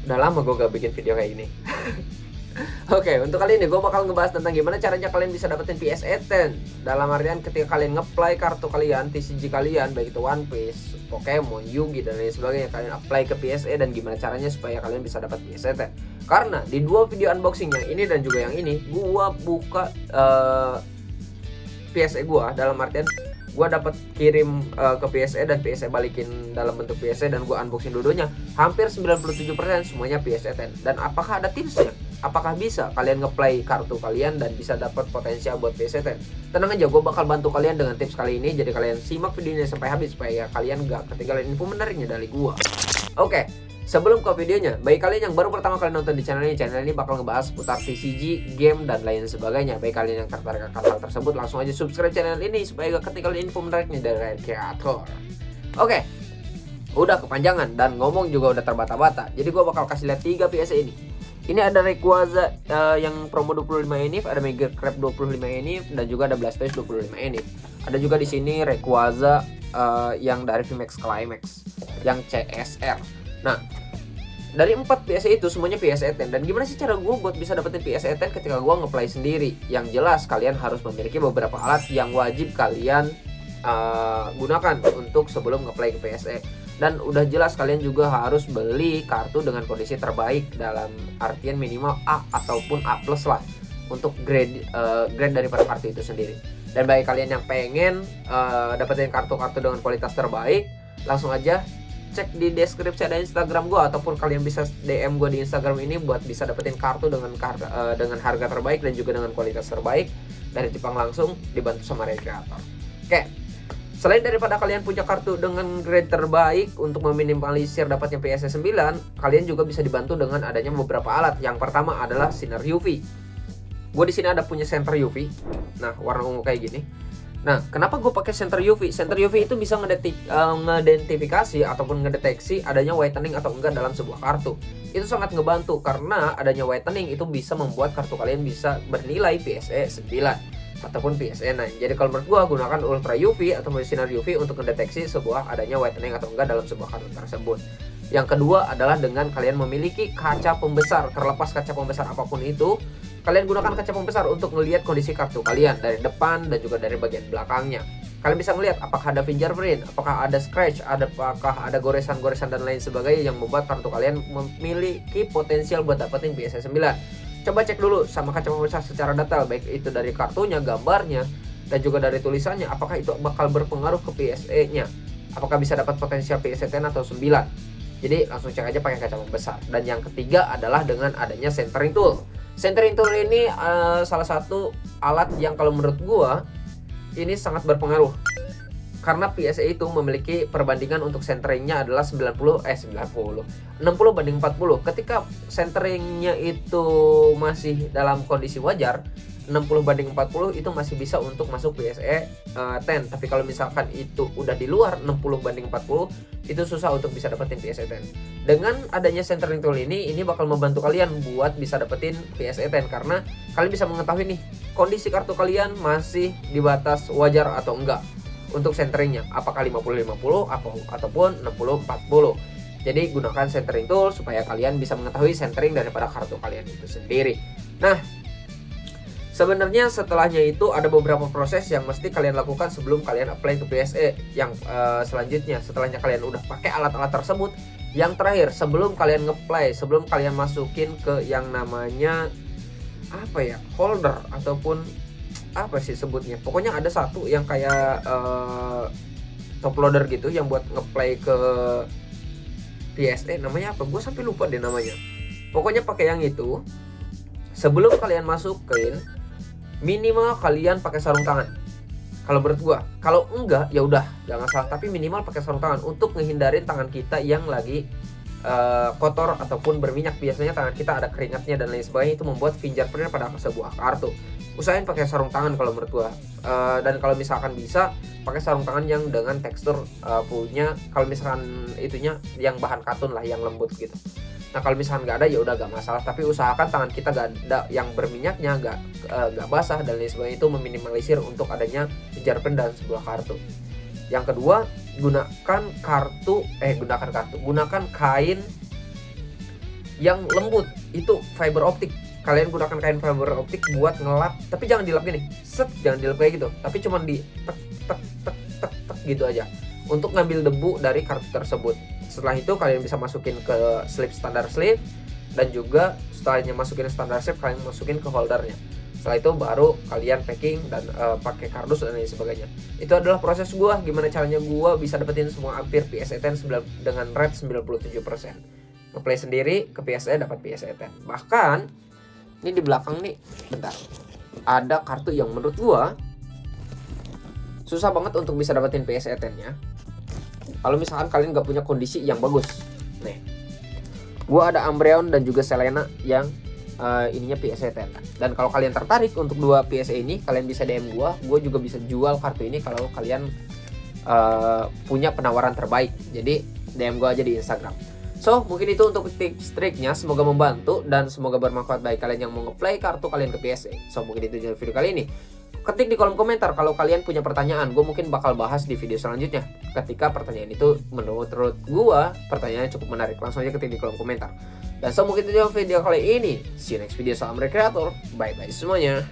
Udah lama gue gak bikin video kayak gini. Oke, untuk kali ini gue bakal ngebahas tentang gimana caranya kalian bisa dapetin PSE 10. Dalam artian ketika kalian ngeplay kartu kalian, TCG kalian, baik itu One Piece, Pokemon, Yugi, dan lain sebagainya, kalian apply ke PSE dan gimana caranya supaya kalian bisa dapat PSE 10. Karena di dua video unboxing yang ini dan juga yang ini, gue buka PSE gue, dalam artian gue dapat kirim ke PSE dan PSE balikin dalam bentuk PSE dan gue unboxing dua-duanya. Hampir 97% semuanya PSE 10. Dan apakah ada tipsnya? Apakah bisa kalian ngeplay kartu kalian dan bisa dapat potensial buat PSE 10? Tenang aja, gue bakal bantu kalian dengan tips kali ini. Jadi kalian simak videonya sampai habis supaya kalian gak ketinggalan info menariknya dari gue. Oke, sebelum ke videonya, bagi kalian yang baru pertama kali nonton di channel ini bakal ngebahas seputar TCG, game, dan lain sebagainya. Bagi kalian yang tertarik akan hal tersebut, langsung aja subscribe channel ini supaya gak ketinggalan info menariknya dari kreator. Oke, udah kepanjangan dan ngomong juga udah terbata-bata. Jadi gue bakal kasih lihat 3 PSE ini. Ini ada Rayquaza yang promo 25 enif, ada Mega Crab 25 enif, dan juga ada Blastoise 25 enif. Ada juga di sini Rayquaza yang dari VMAX Climax yang CSR. Nah, dari 4 PSE itu semuanya PSE 10. Dan gimana sih cara gue buat bisa dapetin PSE 10 ketika gue ngeplay sendiri? Yang jelas kalian harus memiliki beberapa alat yang wajib kalian gunakan untuk sebelum ngeplay ke PSE. Dan udah jelas kalian juga harus beli kartu dengan kondisi terbaik, dalam artian minimal A ataupun A+ lah untuk grade daripada kartu itu sendiri. Dan bagi kalian yang pengen dapetin kartu-kartu dengan kualitas terbaik, langsung aja cek di deskripsi ada Instagram gue, ataupun kalian bisa DM gue di Instagram ini buat bisa dapetin kartu dengan harga terbaik dan juga dengan kualitas terbaik dari Jepang, langsung dibantu sama Recreator. Oke. Selain daripada kalian punya kartu dengan grade terbaik untuk meminimalisir dapatnya PSE 9, kalian juga bisa dibantu dengan adanya beberapa alat. Yang pertama adalah Sinar UV. Gue di sini ada punya Center UV. Nah, warna ungu kayak gini. Nah, kenapa gue pakai Center UV? Center UV itu bisa ngedentifikasi ataupun ngedeteksi adanya whitening atau enggak dalam sebuah kartu. Itu sangat ngebantu karena adanya whitening itu bisa membuat kartu kalian bisa bernilai PSE 9 ataupun PSE 9. Jadi kalau menurut gua, gunakan Ultra UV atau Sinar UV untuk mendeteksi sebuah adanya whitening atau enggak dalam sebuah kartu tersebut. Yang kedua adalah dengan kalian memiliki kaca pembesar. Terlepas kaca pembesar apapun itu, kalian gunakan kaca pembesar untuk melihat kondisi kartu kalian dari depan dan juga dari bagian belakangnya. Kalian bisa melihat apakah ada fingerprint, apakah ada scratch, apakah ada goresan-goresan dan lain sebagainya yang membuat kartu kalian memiliki potensial buat dapetin PSE 9. Coba cek dulu sama kaca pembesar secara detail, baik itu dari kartunya, gambarnya, dan juga dari tulisannya, apakah itu bakal berpengaruh ke PSE-nya. Apakah bisa dapat potensial PSE 10 atau 9. Jadi langsung cek aja pakai kaca pembesar. Dan yang ketiga adalah dengan adanya centering tool. Centering tool ini salah satu alat yang kalau menurut gua ini sangat berpengaruh. Karena PSE itu memiliki perbandingan untuk centeringnya adalah 60 banding 40. Ketika centeringnya itu masih dalam kondisi wajar, 60 banding 40 itu masih bisa untuk masuk PSE 10. Tapi kalau misalkan itu udah di luar 60 banding 40, itu susah untuk bisa dapetin PSE 10. Dengan adanya centering tool ini bakal membantu kalian buat bisa dapetin PSE 10, karena kalian bisa mengetahui nih kondisi kartu kalian masih di batas wajar atau enggak untuk centeringnya, apakah 50-50 ataupun 60-40. Jadi gunakan centering tool supaya kalian bisa mengetahui centering daripada kartu kalian itu sendiri. Nah, sebenarnya setelahnya itu ada beberapa proses yang mesti kalian lakukan sebelum kalian apply ke PSE. Yang selanjutnya, setelahnya kalian udah pakai alat-alat tersebut, yang terakhir sebelum kalian ngeplay, sebelum kalian masukin ke yang namanya holder ataupun apa sih sebutnya, pokoknya ada satu yang kayak top loader gitu yang buat ngeplay ke PSE, namanya apa, gue sampai lupa deh namanya. Pokoknya pakai yang itu. Sebelum kalian masukin, minimal kalian pakai sarung tangan kalau menurut gua. Kalau enggak ya udah jangan salah, tapi minimal pakai sarung tangan untuk ngehindarin tangan kita yang lagi kotor ataupun berminyak. Biasanya tangan kita ada keringatnya dan lain sebagainya, itu membuat fingerprint pada sebuah kartu. Usahain pakai sarung tangan kalau menurut gua. Dan kalau misalkan bisa pakai sarung tangan yang dengan tekstur punya, kalau misalkan itunya yang bahan katun lah, yang lembut gitu. Nah kalau misalkan nggak ada ya udah gak masalah, tapi usahakan tangan kita gak ada yang berminyaknya, gak basah dan lain sebagainya, itu meminimalisir untuk adanya fingerprint dan sebuah kartu. Yang kedua, gunakan kain yang lembut itu fiber optik. Kalian gunakan kain fiber optik buat ngelap, tapi jangan dilap gini, jangan dilap kayak gitu, tapi cuma di tek tek tek tek tek gitu aja untuk ngambil debu dari kartu tersebut. Setelah itu kalian bisa masukin ke slip standar slip, dan juga setelahnya masukin standar slip kalian masukin ke holdernya. Setelah itu baru kalian packing dan pakai kardus dan lain sebagainya. Itu adalah proses gua gimana caranya gua bisa dapetin semua Ampere PSA 10 dengan rate 97%. Ngeplay sendiri ke PSA dapat PSA 10. Bahkan ini di belakang nih, bentar, ada kartu yang menurut gua susah banget untuk bisa dapetin PSA 10-nya. Kalau misalkan kalian nggak punya kondisi yang bagus. Nih, gua ada Umbreon dan juga Selena yang ininya PSA 10. Dan kalau kalian tertarik untuk dua PSA ini, kalian bisa DM gua juga bisa jual kartu ini kalau kalian punya penawaran terbaik. Jadi DM gua aja di Instagram. So, mungkin itu untuk tips-triknya, semoga membantu dan semoga bermanfaat bagi kalian yang mau ngeplay kartu kalian ke PSA. So, mungkin itu video kali ini. Ketik di kolom komentar kalau kalian punya pertanyaan, gue mungkin bakal bahas di video selanjutnya. Ketika pertanyaan itu menurut gue pertanyaannya cukup menarik, langsung aja ketik di kolom komentar. Dan so mungkin itu video kali ini. See you next video, salam rekreator, bye bye semuanya.